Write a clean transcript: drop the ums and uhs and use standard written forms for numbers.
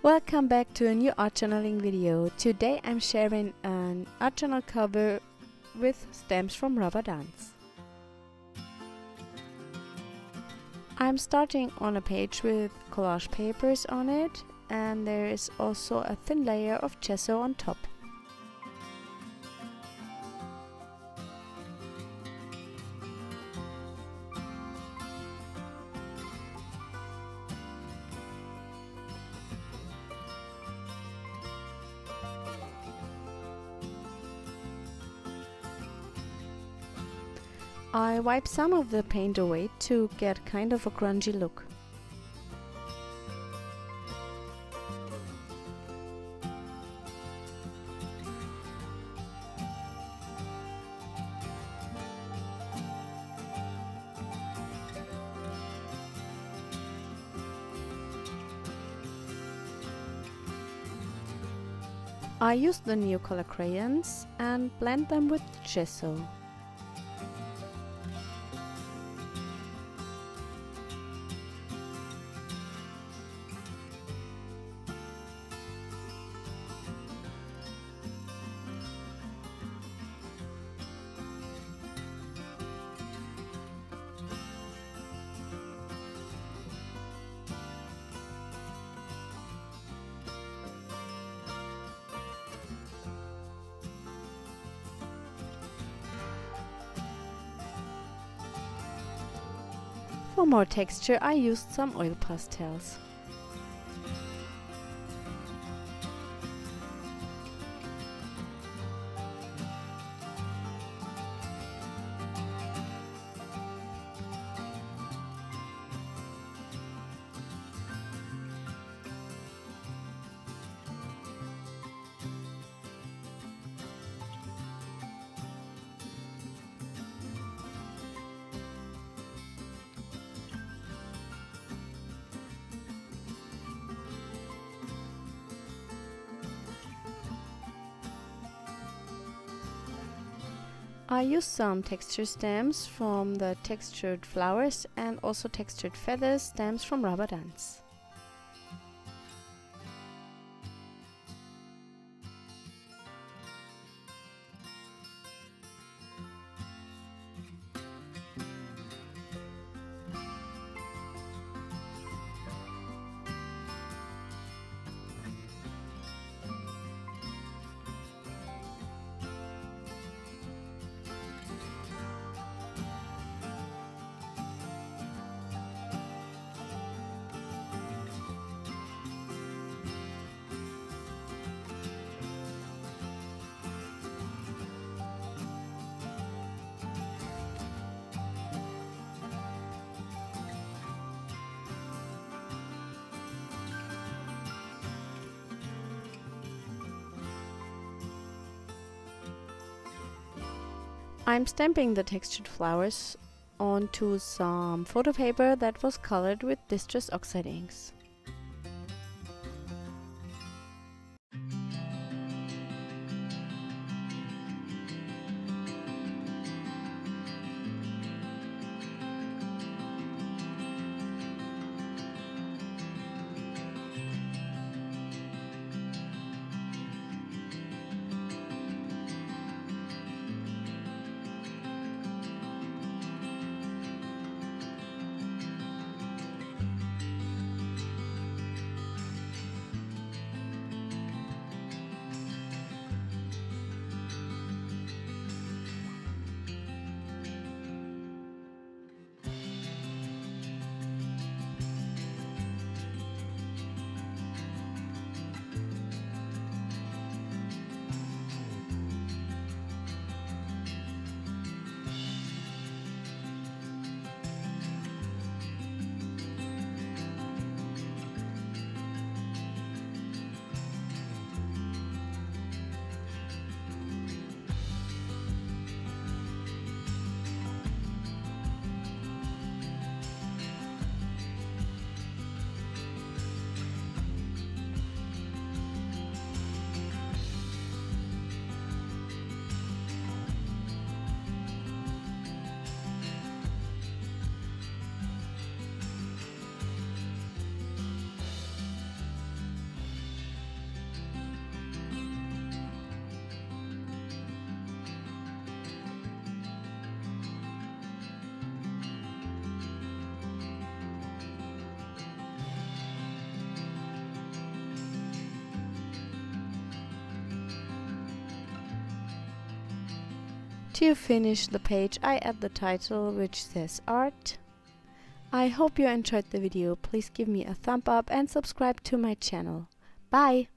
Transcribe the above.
Welcome back to a new art journaling video. Today I'm sharing an art journal cover with stamps from rubber dance. I'm starting on a page with collage papers on it, and there is also a thin layer of gesso on top. I wipe some of the paint away to get kind of a grungy look. I use the new color crayons and blend them with gesso. For more texture, I used some oil pastels. I used some texture stamps from the textured flowers and also textured feathers stamps from rubber dance. I'm stamping the textured flowers onto some photo paper that was colored with Distress Oxide inks. To finish the page, I add the title, which says Art. I hope you enjoyed the video. Please give me a thumb up and subscribe to my channel. Bye!